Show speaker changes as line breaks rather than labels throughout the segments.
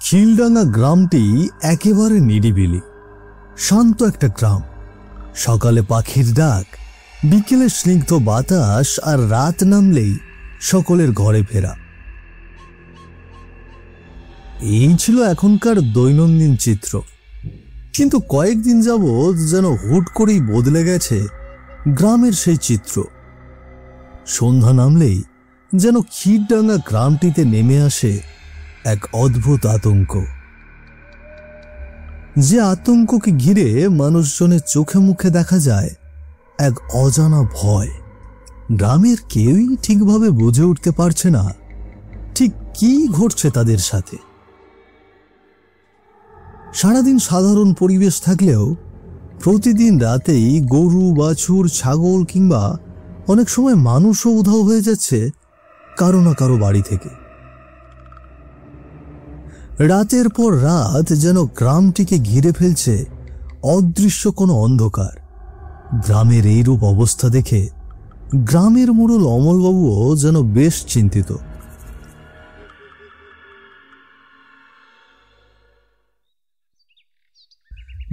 খিলডাঙ্গা গ্রামটি একেবারে নিরিবিলি, শান্ত একটা গ্রাম। সকালে পাখির ডাক, বিকেলে স্নিগ্ধ বাতাস, আর রাত নামলেই সকলের ঘরে ফেরা। এই ছিল এখনকার দৈনন্দিন চিত্র। কিন্তু কয়েকদিন যাবৎ যেন হুট করেই বদলে গেছে গ্রামের সেই চিত্র। সন্ধ্যা নামলেই যেন খিলডাঙ্গা গ্রামটিতে নেমে আসে এক অদ্ভুত আতঙ্ক। যে আতঙ্ককে ঘিরে মানুষজনের চোখে মুখে দেখা যায় এক অজানা ভয়। গ্রামের কেউই ঠিকভাবে বুঝে উঠতে পারছে না ঠিক কি ঘটছে তাদের সাথে। সারাদিন সাধারণ পরিবেশ থাকলেও প্রতিদিন রাতেই গরু, বাছুর, ছাগল কিংবা অনেক সময় মানুষও উধাও হয়ে যাচ্ছে কারো না কারো বাড়ি থেকে। রাতের পর রাত যেন গ্রামটিকে ঘিরে ফেলছে অদৃশ্য কোনো অন্ধকার। গ্রামের এইরূপ অবস্থা দেখে গ্রামের মোড়ল অমলবাবুও যেন বেশ চিন্তিত।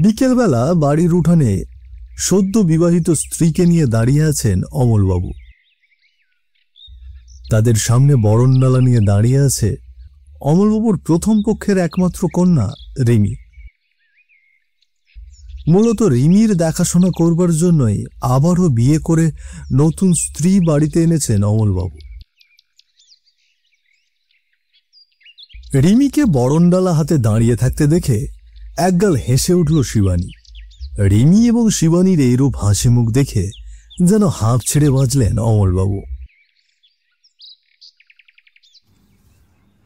বিকেলবেলা বাড়ির উঠানে সদ্য বিবাহিত স্ত্রীকে নিয়ে দাঁড়িয়ে আছেন অমলবাবু। তাদের সামনে বরণডালা নিয়ে দাঁড়িয়ে আছে অমলবাবুর প্রথম পক্ষের একমাত্র কন্যা রিমি। মূলত রিমির দেখাশোনা করবার জন্যই আবারও বিয়ে করে নতুন স্ত্রী বাড়িতে এনেছেন অমলবাবু। রিমিকে বরণডালা হাতে দাঁড়িয়ে থাকতে দেখে একগাল হেসে উঠল শিবানী। রিমি এবং শিবানীর এইরূপ হাসি মুখ দেখে যেন হাঁপ ছেড়ে বাঁচলেন অমলবাবু।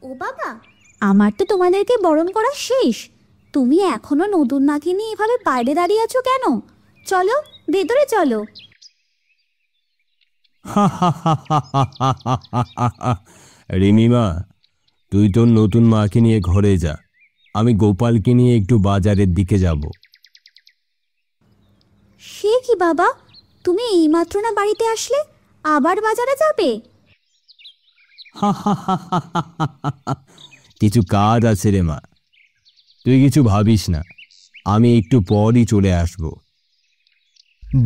ও বাবা, আমার তো তোমাদেরকে বরণ করা শেষ। তুমি এখনো নতুন নাকি নিয়ে এভাবে বাইরে দাঁড়িয়ে আছো কেন? চলো ভেতরে চলো।
রিমিমা, তুই তোর নতুন মাকে নিয়ে ঘরে যা, আমি গোপালকে নিয়ে একটু বাজারের দিকে যাব।
সে কি বাবা, তুমি এইমাত্র না বাড়িতে আসলে, আবার বাজারে যাবে?
কিছু কাজ আছে রে মা, তুই কিছু ভাবিস না, আমি একটু পরই চলে আসব।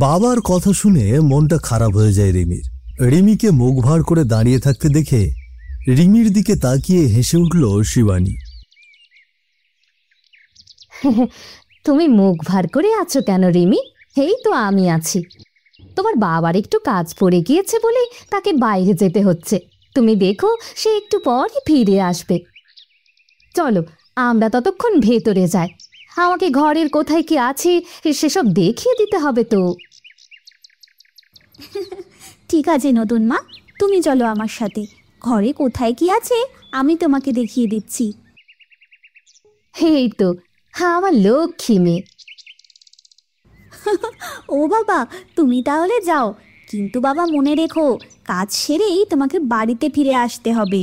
বাবার কথা শুনে মনটা খারাপ হয়ে যায় রিমির। রিমিকে মুখ ভার করে দাঁড়িয়ে থাকতে দেখে রিমির দিকে তাকিয়ে হেসে উঠল শিবানী।
তুমি মুখ ভার করে আছো কেন রিমি? এই তো আমি আছি। তোমার বাবার একটু কাজ পড়ে গিয়েছে বলে তাকে বাইরে যেতে হচ্ছে। তুমি দেখো সে একটু পরই ফিরে আসবে। চলো আমরা ততক্ষণ ভেতরে যাই। আমাকে ঘরের কোথায় কি আছে সেসব দেখিয়ে দিতে হবে তো।
ঠিক আছে নতুন মা, তুমি চলো আমার সাথে। ঘরে কোথায় কি আছে আমি তোমাকে দেখিয়ে দিচ্ছি।
এই তো আমার লক্ষ্মী মেয়ে।
ও বাবা, তুমি তাহলে যাও, কিন্তু বাবা মনে রেখো কাজ সেরেই তোমাকে বাড়িতে ফিরে আসতে হবে।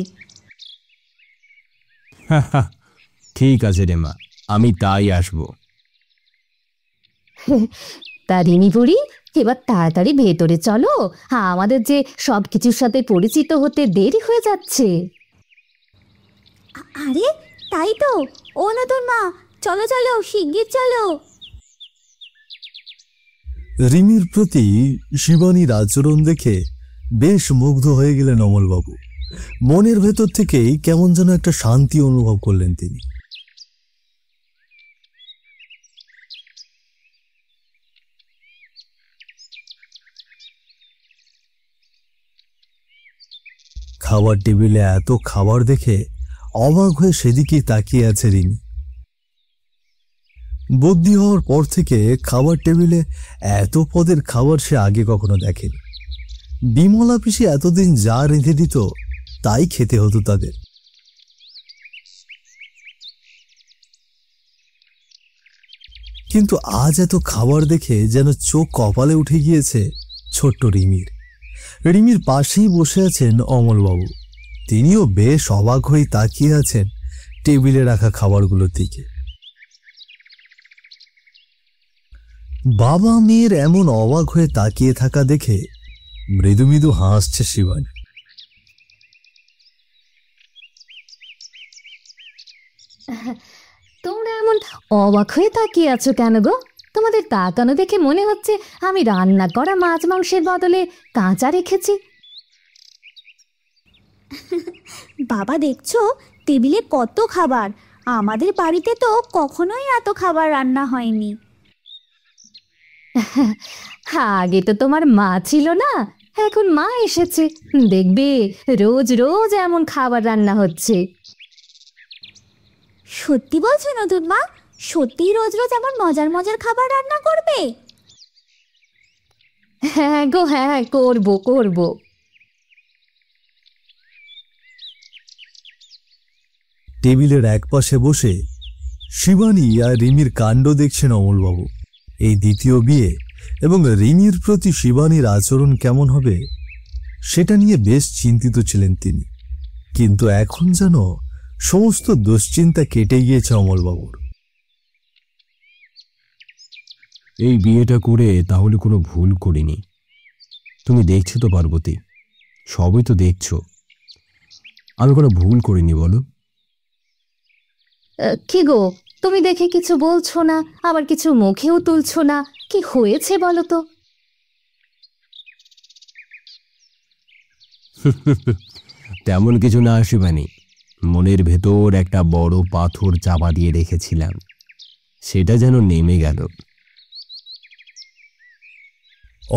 ঠিক আছে রে মা, আমি তাই আসব।
তা রিমি বুড়ি, এবার তাড়াতাড়ি ভেতরে চলো, আমাদের যে সব কিছুর সাথে পরিচিত হতে দেরি হয়ে যাচ্ছে।
আরে তাই তো, ও নতুন মা, চলো চলো শিগগির চলো।
রিমির প্রতি শিবানীর আচরণ দেখে বেশ মুগ্ধ হয়ে গেলেন অমলবাবু। মনের ভেতর থেকেই কেমন যেন একটা শান্তি অনুভব করলেন তিনি। খাবার টেবিলে এত খাবার দেখে অবাক হয়ে সেদিকেই তাকিয়ে আছে রিমি। বদলি হওয়ার পর থেকে খাবার টেবিলে এত পদের খাবার সে আগে কখনো দেখেনি। বিমলা পিসি এতদিন যা রেঁধে দিত তাই খেতে হতো তাদের। কিন্তু আজ এত খাবার দেখে যেন চোখ কপালে উঠে গিয়েছে ছোট্ট রিমির। রিমির পাশেই বসে আছেন অমলবাবু। তিনিও বেশ অবাক হয়ে তাকিয়ে আছেন টেবিলে রাখা খাবারগুলোর দিকে। বাবা মেয়ের এমন অবাক হয়ে তাকিয়ে থাকা দেখে মৃদু মৃদু হাসছে শিবানী।
তোমরা এমন অবাক হয়ে তাকিয়ে আছো কেন গো? তোমাদের তাকানো দেখে মনে হচ্ছে আমি রান্না করা মাছ মাংসের বদলে কাঁচা রেখেছি।
বাবা দেখছো টেবিলে কত খাবার, আমাদের বাড়িতে তো কখনোই এত খাবার রান্না হয়নি।
আগে তো তোমার মা ছিল না, এখন মা এসেছে, দেখবে রোজ রোজ এমন খাবার রান্না হচ্ছে।
সত্যি বলছো নতুন মা? সত্যি রোজ রোজ এমন মজার মজার খাবার রান্না করবে?
হ্যাঁ গো হ্যাঁ, করবো করবো।
টেবিলের একপাশে বসে শিবানী আর রিমির কাণ্ড দেখছেন অমলবাবু। এই দ্বিতীয় বিয়ে এবং রিমির প্রতি শিবানীর আচরণ কেমন হবে সেটা নিয়ে বেশ চিন্তিত ছিলেন তিনি। কিন্তু এখন যেন সমস্ত দুশ্চিন্তা কেটে গিয়েছে অমলবাবুর।
এই বিয়েটা করে তাহলে কোনো ভুল করিনি। তুমি দেখছো তো পার্বতী, সবই তো দেখছো, আমি কোনো ভুল করিনি বলো?
কি গো, তুমি দেখে কিছু বলছো না, আবার কিছু মুখেও তুলছো না, কি হয়েছে বলো তো?
তেমন কিছু না শিবানী, মনের ভেতর একটা বড় পাথর চাপা দিয়ে রেখেছিলাম, সেটা যেন নেমে গেল।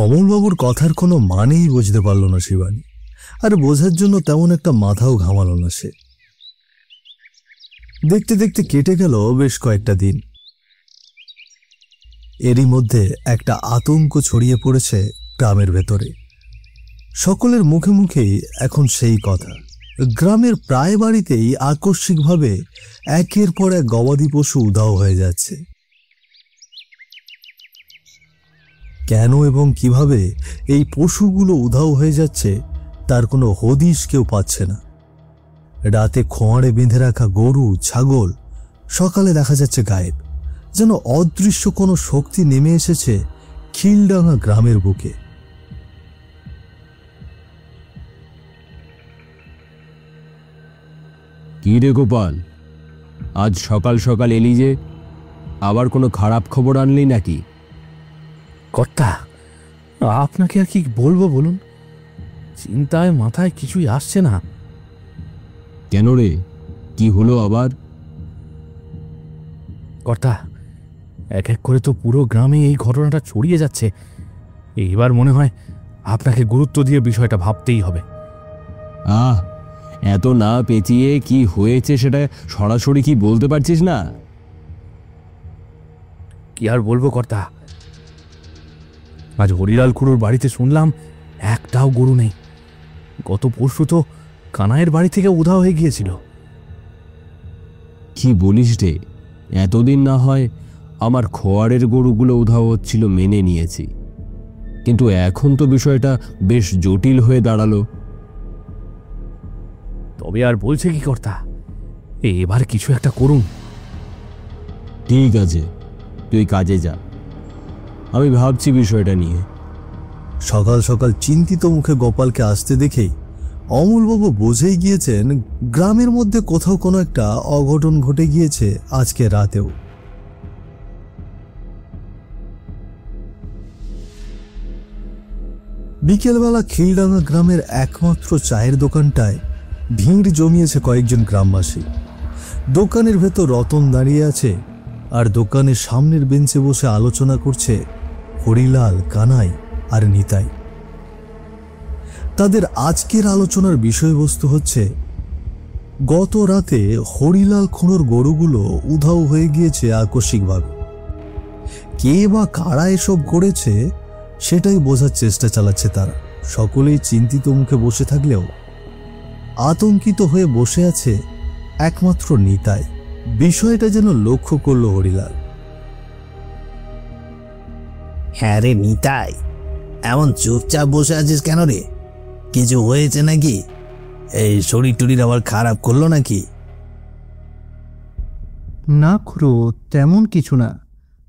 অমলবাবুর কথার কোনো মানেই বুঝতে পারল না শিবানী, আর বোঝার জন্য তেমন একটা মাথাও ঘামাল না সে। দেখতে দেখতে কেটে গেল বেশ কয়েকটা দিন। এরই মধ্যে একটা আতঙ্ক ছড়িয়ে পড়েছে গ্রামের ভেতরে। সকলের মুখে মুখেই এখন সেই কথা। গ্রামের প্রায় বাড়িতেই আকস্মিকভাবে একের পর এক গবাদি পশু উধাও হয়ে যাচ্ছে। কেন এবং কিভাবে এই পশুগুলো উধাও হয়ে যাচ্ছে তার কোনো হদিশ কেউ পাচ্ছে না। রাতে খোঁয়াড়ে বেঁধে রাখা গরু ছাগল সকালে দেখা যাচ্ছে গায়েব, যেন অদৃশ্য কোনো শক্তি নেমে এসেছে খিলডাঙ্গা গ্রামের বুকে।
কি রে গোপাল, আজ সকাল সকাল এলি যে, আবার কোনো খারাপ খবর আনলি নাকি?
কর্তা, আপনাকে আর কি বলবো বলুন, চিন্তায় মাথায় কিছুই আসছে না।
কেন রে, কি হলো আবার?
কর্তা, এক এক করে তো পুরো গ্রামে এই ঘটনাটা ছড়িয়ে যাচ্ছে। এবার মনে হয় আপনাকে গুরুত্ব দিয়ে বিষয়টা ভাবতেই হবে।
এত না পেঁচিয়ে কি হয়েছে সেটা সরাসরি কি বলতে পারছিস না?
কি আর বলবো কর্তা, আজ হরিলাল খুড়োর বাড়িতে শুনলাম একটাও গরু নেই। গত পরশু তো কানাইয়ের বাড়ি থেকে উধাও হয়ে গিয়েছিল।
কি বলিস রে? এতদিন না হয় আমার খোয়ারের গরুগুলো উধাও হচ্ছিল মেনে নিয়েছি, কিন্তু এখন তো বিষয়টা বেশ জটিল হয়ে দাঁড়ালো।
তবে আর বলছে কি কর্তা, এবার কিছু একটা করুন।
ঠিক আছে, তুই কাজে যা, আমি ভাবছি বিষয়টা নিয়ে।
সকাল সকাল চিন্তিত মুখে গোপালকে আসতে দেখেই অমলবাবু বুঝেই গিয়েছেন গ্রামের মধ্যে কোথাও কোনো একটা অঘটন ঘটে গিয়েছে আজকে রাতেও। বিকেলবেলা খিলডাঙ্গা গ্রামের একমাত্র চায়ের দোকানটায় ভিড় জমিয়েছে কয়েকজন গ্রামবাসী। দোকানের ভেতর রতন দাঁড়িয়ে আছে, আর দোকানের সামনের বেঞ্চে বসে আলোচনা করছে হরিলাল, কানাই আর নিতাই। তাদের আজকের আলোচনার বিষয়বস্তু হচ্ছে গত রাতে হরিলাল খুড়োর গরুগুলো উধাও হয়ে গিয়েছে আকস্মিকভাবে। কে বা কারা এসব করেছে সেটাই বোঝার চেষ্টা চালাচ্ছে তারা। সকলেই চিন্তিত মুখে বসে থাকলেও আতঙ্কিত হয়ে বসে আছে একমাত্র নিতাই। বিষয়টা যেন লক্ষ্য করল হরিলাল।
হ্যাঁ রে নিতাই, এমন চুপচাপ বসে আছিস কেন রে? কিছু হয়েছে নাকি? এই শরীর টরির আবার খারাপ করলো নাকি?
না খুড়ো, তেমন কিছু না।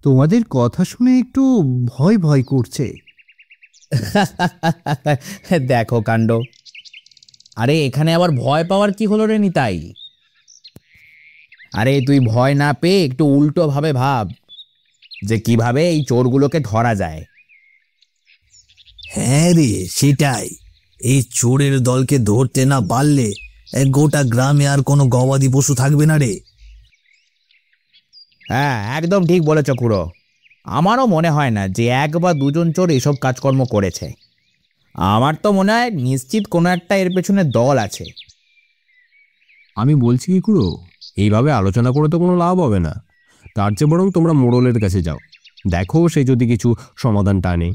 তোমাদের কথা শুনে একটু ভয় ভয় করছে।
দেখো কাণ্ড। আরে এখানে আবার ভয় পাওয়ার কি হলো রে নিতাই?
আরে তুই ভয় না পেয়ে একটু উল্টো ভাবে ভাব যে কিভাবে এই চোরগুলোকে ধরা যায়।
হ্যাঁ রে, সেটাই। এই চোরের দলকে ধরতে না পারলে গোটা গ্রামে আর কোনো গবাদি পশু থাকবে না রে।
হ্যাঁ, একদম ঠিক বলেছ খুড়ো। আমারও মনে হয় না যে এক বা দুজন চোর এসব কাজকর্ম করেছে। আমার তো মনে হয় নিশ্চিত কোনো একটা এর পেছনে দল আছে।
আমি বলছি কি খুড়ো, এইভাবে আলোচনা করে তো কোনো লাভ হবে না। তার চেয়ে বরং তোমরা মোড়লের কাছে যাও, দেখো সে যদি কিছু সমাধান টানে।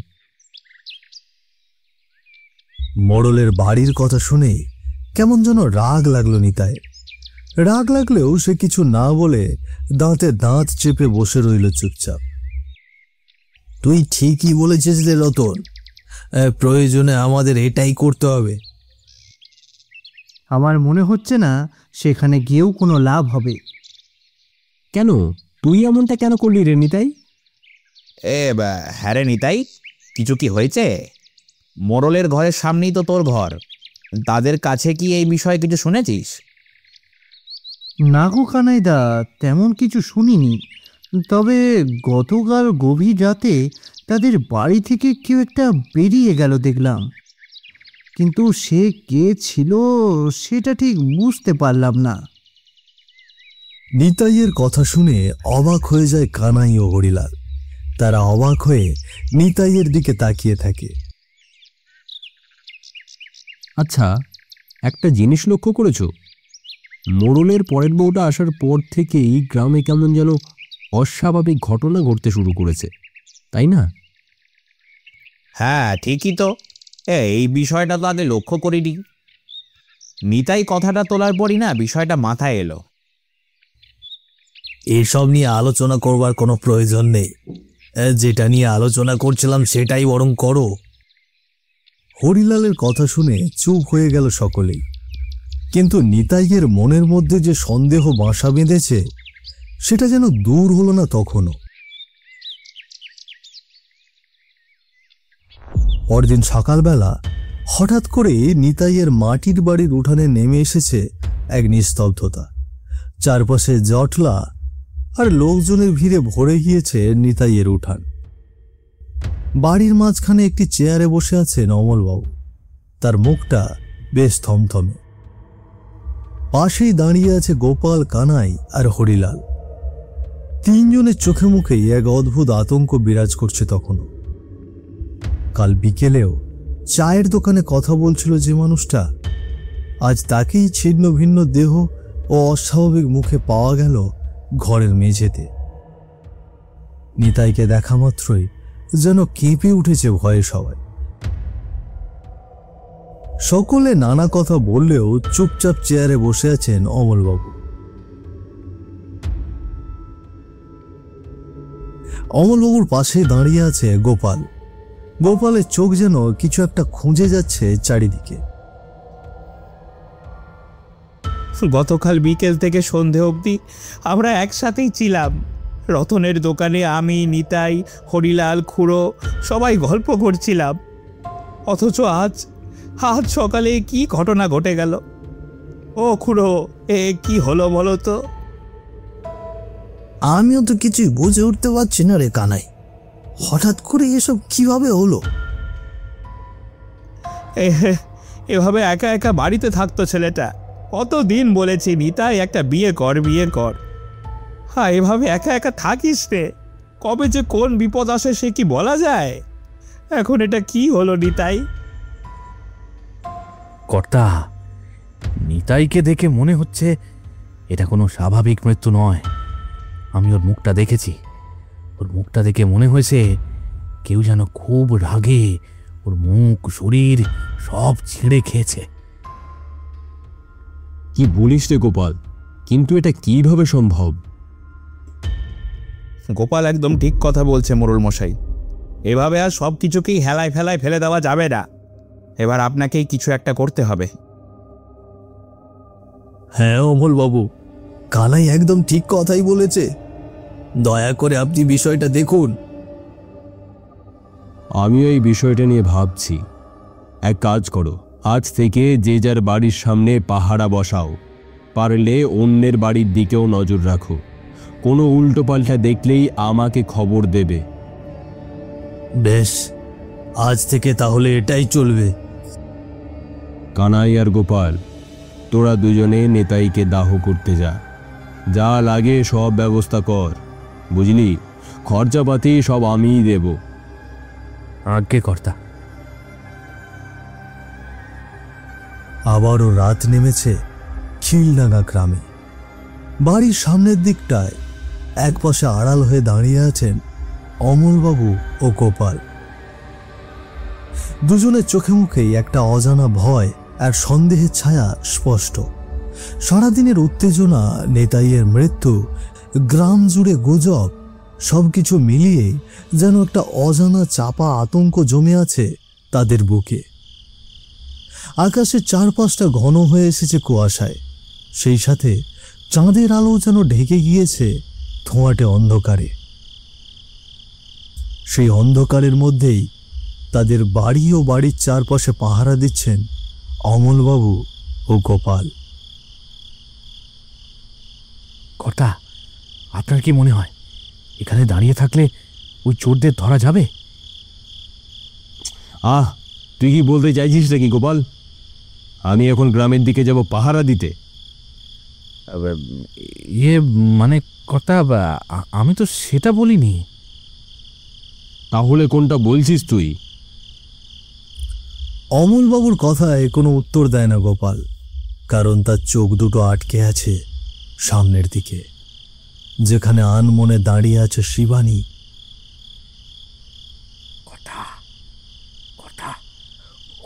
মোড়লের বাড়ির কথা শুনে কেমন যেন রাগ লাগলো নিতাইয়ের। রাগ লাগলেও সে কিছু না বলে দাঁতে দাঁত চেপে বসে রইল চুপচাপ।
তুই ঠিকই বলেছিস রে রতন, প্রয়োজনে আমাদের এটাই করতে হবে।
আমার মনে হচ্ছে না সেখানে গিয়েও কোনো লাভ হবে।
কেন, তুই এমনটা কেন করলি রে নিতাই?
হ্যাঁ রে নিতাই, কিছু কি হয়েছে? মোড়লের ঘরের সামনেই তো তোর ঘর, তাদের কাছে কি এই বিষয়ে কিছু শুনেছিস?
না গো কানাইদা, তেমন কিছু শুনিনি। তবে গতকাল গভীর রাতে তাদের বাড়ি থেকে কেউ একটা বেরিয়ে গেল দেখলাম, কিন্তু সে কে ছিল সেটা ঠিক বুঝতে পারলাম না।
নিতাইয়ের কথা শুনে অবাক হয়ে যায় কানাই ও হরিলাল। তারা অবাক হয়ে নিতাইয়ের দিকে তাকিয়ে থাকে।
আচ্ছা, একটা জিনিস লক্ষ্য করেছো? মোড়লের পরের বউটা আসার পর থেকেই গ্রামে কেমন যেন অস্বাভাবিক ঘটনা ঘটতে শুরু করেছে, তাই না?
হ্যাঁ ঠিকই তো। এই বিষয়টা তো আগে লক্ষ্য করিনি। নিতাই কথাটা তোলার পরই না বিষয়টা মাথায় এলো।
এসব নিয়ে আলোচনা করবার কোনো প্রয়োজন নেই। যেটা নিয়ে আলোচনা করছিলাম সেটাই বরং করো।
হরিলালের কথা শুনে চুপ হয়ে গেল সকলেই। কিন্তু নিতাইয়ের মনের মধ্যে যে সন্দেহ বাসা বেঁধেছে সেটা যেন দূর হলো না তখনও। পরদিন সকালবেলা হঠাৎ করে নিতাইয়ের মাটির বাড়ির উঠানে নেমে এসেছে এক নিস্তব্ধতা। চারপাশে জটলা আর লোকজনের ভিড়ে ভরে গিয়েছে নিতাইয়ের উঠান। বাড়ির মাঝখানে একটি চেয়ারে বসে আছেন অমলবাবু। তার মুখটা বেশ থমথমে। পাশেই দাঁড়িয়ে আছে গোপাল, কানাই আর হরিলাল। তিনজনের চোখে মুখেই এক অদ্ভুত আতঙ্ক বিরাজ করছে তখনও। কাল বিকেলেও চায়ের দোকানে কথা বলছিল যে মানুষটা, আজ তাকেই ছিন্ন ভিন্ন দেহ ও অস্বাভাবিক মুখে পাওয়া গেল ঘরের মেঝেতে। নিতাইকে দেখা মাত্রই যেন কেঁপে উঠেছে ভয়ে সবাই। সকলে নানা কথা বললেও চুপচাপ চেয়ারে বসে আছেন অমলবাবু। অমলবাবুর পাশে দাঁড়িয়ে আছে গোপাল। গোপালের চোখ যেন কিছু একটা খুঁজে যাচ্ছে চারিদিকে।
গতকাল বিকেল থেকে সন্ধে অবধি আমরা একসাথেই ছিলাম। রতনের দোকানে আমি, নিতাই, হরিলাল, খুড়ো সবাই গল্প করছিলাম। অথচ আজ সকালে কি ঘটনা ঘটে গেল? ও খুড়ো, কি হলো বলো তো?
আমিও তো কিছুই বুঝে উঠতে পারছি না রে কানাই, হঠাৎ করে এসব কিভাবে হলো?
এভাবে একা একা বাড়িতে থাকতো ছেলেটা। কতদিন বলেছি নিতাই একটা বিয়ে কর। হ্যাঁ, এভাবে একা একা থাকিস রে, কবে যে কোন বিপদ আসে সে কি বলা যায়? এখন এটা কি হলো নিতাই?
কর্তা, নিতাইকে দেখে মনে হচ্ছে এটা কোনো স্বাভাবিক মৃত্যু নয়। আমি ওর মুখটা দেখেছি। ওর মুখটা দেখে মনে হয়েছে কেউ যেন খুব রাগে ওর মুখ, শরীর সব ছিঁড়ে খেয়েছে।
কি বলিস রে গোপাল, কিন্তু এটা কিভাবে সম্ভব?
গোপাল একদম ঠিক কথা বলছে মোড়ল মশাই। এভাবে আর সব কিছুকেই হেলায় ফেলায় ফেলে দেওয়া যাবে না। এবার আপনাকেই কিছু একটা করতে হবে।
হ্যাঁ অমলবাবু, কানাই একদম ঠিক কথাই বলেছে। দয়া করে আপনি বিষয়টা দেখুন।
আমিও এই বিষয়টা নিয়ে ভাবছি। এক কাজ করো, আজ থেকে যে যার বাড়ির সামনে পাহারা বসাও। পারলে অন্যের বাড়ির দিকেও নজর রাখো। কোনো উল্টোপাল্টা দেখলেই আমাকে খবর দেবে।
বেশ, আজ থেকে তাহলে এটাই চলবে।
কানাই আর গোপাল, তোরা দুজনে নেতাইকে দাহ করতে যা। যা লাগে সব ব্যবস্থা কর, বুঝলি? খরচাপাতি সব আমিই দেব।
আজ্ঞে কর্তা।
আবারও রাত নেমেছে খিলডাঙ্গা গ্রামে। বাড়ির সামনের দিকটায় একপাশে আড়াল হয়ে দাঁড়িয়ে আছেন অমলবাবু ও গোপাল। দুজনের চোখে মুখেই একটা অজানা ভয় আর সন্দেহের ছায়া স্পষ্ট। সারাদিনের উত্তেজনা, নেতাইয়ের মৃত্যু, গ্রাম জুড়ে গুজব, সবকিছু মিলিয়ে যেন একটা অজানা চাপা আতঙ্ক জমে আছে তাদের বুকে। আকাশের চারপাশটা ঘন হয়ে এসেছে কুয়াশায়, সেই সাথে চাঁদের আলো যেন ঢেকে গিয়েছে ধোঁয়াটে অন্ধকারে। সেই অন্ধকারের মধ্যেই তাদের বাড়ি ও বাড়ির চারপাশে পাহারা দিচ্ছেন অমলবাবু ও গোপাল।
কর্তা, আপনার কি মনে হয় এখানে দাঁড়িয়ে থাকলে ওই চোরদের ধরা যাবে?
তুই কি বলতে চাইছিস নাকি গোপাল? আমি এখন গ্রামের দিকে যাব পাহারা দিতে?
মানে কর্তা, আমি তো সেটা বলিনি।
তাহলে কোনটা বলছিস তুই?
অমলবাবুর কথায় কোনো উত্তর দেয় না গোপাল, কারণ তার চোখ দুটো আটকে আছে সামনের দিকে, যেখানে আনমনে দাঁড়িয়ে আছে শিবানী।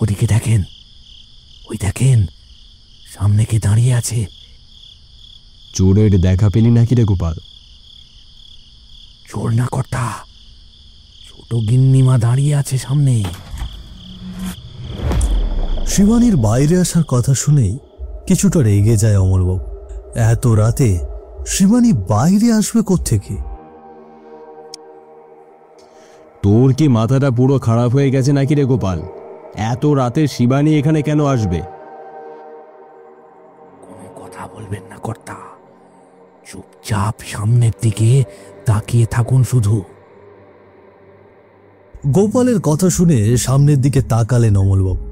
ওদিকে দেখেন, ওই দেখেন সামনে কে দাঁড়িয়ে আছে।
চোরের দেখা পেলি নাকি রে গোপাল?
চোর না কর্তা, ছোট গিন্নিমা দাঁড়িয়ে আছে সামনে।
শিবানীর বাইরে আসার কথা শুনেই কিছুটা রেগে যায় অমলবাবু। এত রাতে শিবানী বাইরে আসবে কোত্থেকে?
তোর কি মাথাটা পুরো খারাপ হয়ে গেছে নাকি রে গোপাল? এত রাতে শিবানী এখানে কেন আসবে?
কোনো কথা বলবেন না কর্তা, চুপচাপ সামনের দিকে তাকিয়ে থাকুন শুধু।
গোপালের কথা শুনে সামনের দিকে তাকালেন অমলবাবু।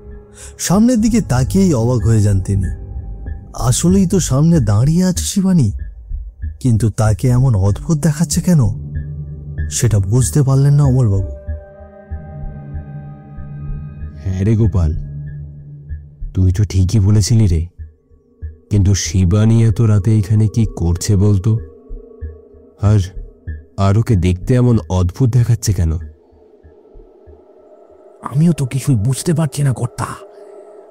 সামনের দিকে তাকিয়েই অবাক হয়ে যান তিনি। আসলেই তো সামনে দাঁড়িয়ে আছে শিবানী, কিন্তু তাকে এমন অদ্ভুত দেখাচ্ছে কেন সেটা বুঝতে পারলেন না অমলবাবু।
হ্যাঁ রে গোপাল, তুই তো ঠিকই বলেছিলি রে, কিন্তু শিবানী এত রাতে এখানে কি করছে বলতো? আর ওকে দেখতে এমন অদ্ভুত দেখাচ্ছে কেন?
আমিও তো কিছুই বুঝতে পারছি না কর্তা।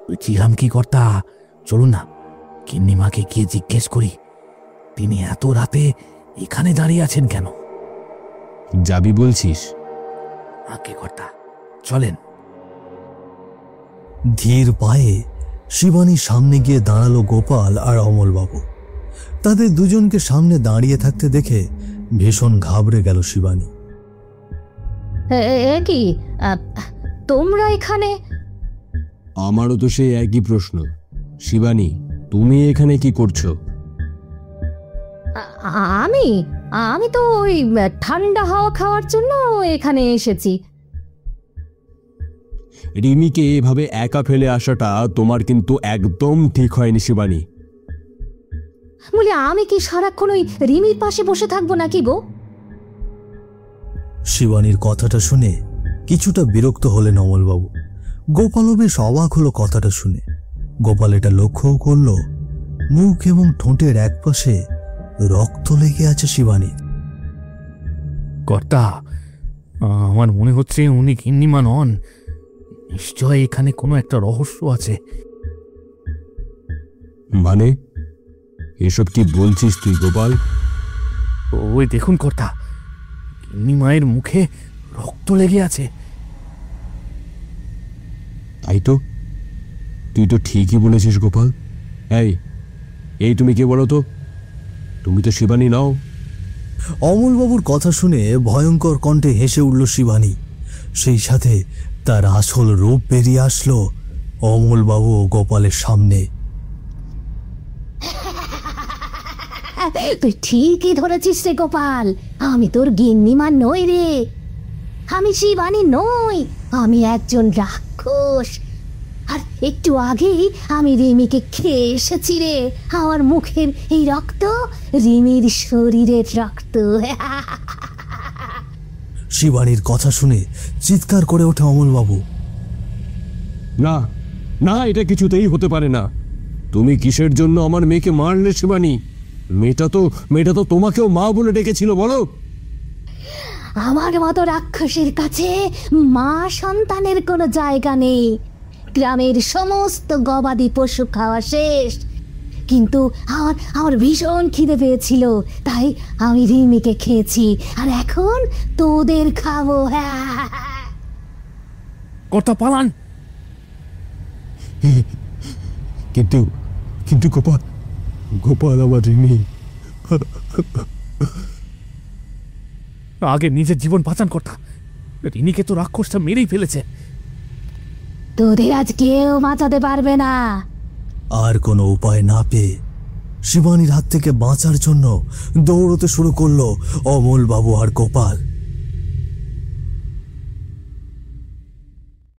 বলছিলাম কি কর্তা, চলুন না গিন্নিমাকে গিয়ে জিজ্ঞেস করি তিনি এত রাতে এখানে দাঁড়িয়ে আছেন কেন।
যাবি বলছিস?
আগে কর্তা, চলেন।
ধীর পায়ে শিবানীর সামনে গিয়ে দাঁড়ালো গোপাল আর অমলবাবু। তাদের দুজনকে সামনে দাঁড়িয়ে থাকতে দেখে ভীষণ ঘাবড়ে গেল শিবানী।
কি তোমরা এখানে?
আমারও তো সেই একই প্রশ্ন। শিবানী, তুমি এখানে কি করছো?
আমি তো ওই ঠান্ডা হাওয়া খাওয়ার জন্য এখানে এসেছি।
রিমিকে এভাবে একা ফেলে আসাটা তোমার কিন্তু একদম ঠিক হয়নি শিবানী।
বলে আমি কি সারাক্ষণ ওই রিমির পাশে বসে থাকবো নাকি গো?
শিবানীর কথাটা শুনে কিছুটা বিরক্ত হলেন অমলবাবু। গোপালও বেশ অবাক হলো কথাটা শুনে। গোপাল এটা লক্ষ্যও করল, মুখ এবং ঠোঁটের একপাশে রক্ত লেগে আছে শিবানী।
কর্তা, আমার মনে হচ্ছে উনি গিন্নিমা নন। নিশ্চয় এখানে কোনো একটা রহস্য আছে।
মানে এসব কি বলছিস তুই গোপাল?
ওই দেখুন কর্তা, গিন্নিমায়ের মুখে রক্ত লেগে আছে।
তাই তো, তুই তো ঠিকই বলেছিস গোপাল। এই তুমি কে বলো তো? তুমি তো শিবানী নাও।
অমলবাবুর কথা শুনে ভয়ঙ্কর কণ্ঠে হেসে উঠল শিবানী। সেই সাথে তার আসল রূপ বেরিয়ে আসলো অমলবাবু ও গোপালের সামনে।
তুই ঠিকই ধরেছিস রে গোপাল, আমি তোর গিন্নিমা নই রে, আমি শিবানী নই, আমি একজন রাক্ষস। আর একটু আগেই আমি রিমিকে খেয়ে এসেছি রে, আমার মুখের এই রক্ত রিমির শরীরের রক্ত।
শিবানীর কথা শুনে চিৎকার করে ওঠে অমলবাবু।
না না, এটা কিছুতেই হতে পারে না। তুমি কিসের জন্য আমার মেয়েকে মারলে শিবানী? মেয়েটা তো তোমাকেও মা বলে ডেকেছিল, বলো।
আমার মতো রাক্ষসের কাছে মা সন্তানের কোনো জায়গা নেই। গ্রামের সমস্ত গবাদি পশু খাওয়া শেষ, কিন্তু আমার ভীষণ খিদে পেয়েছিল, তাই আমি রিমিকে খেয়েছি, আর এখন তোদের খাবো।
কর্তা পালান।
কিন্তু কিন্তু গোপাল আমার রিমি।
আগে নিজের জীবন বাঁচান কর্তা, রিনিকে তো রাক্ষসটা মেরেই ফেলেছে।
তোদের আজ কেউ বাঁচাতে পারবে না।
আর কোনো উপায় না পেয়ে শিবানীর হাত থেকে বাঁচার জন্য দৌড়তে শুরু করলো অমলবাবু আর গোপাল।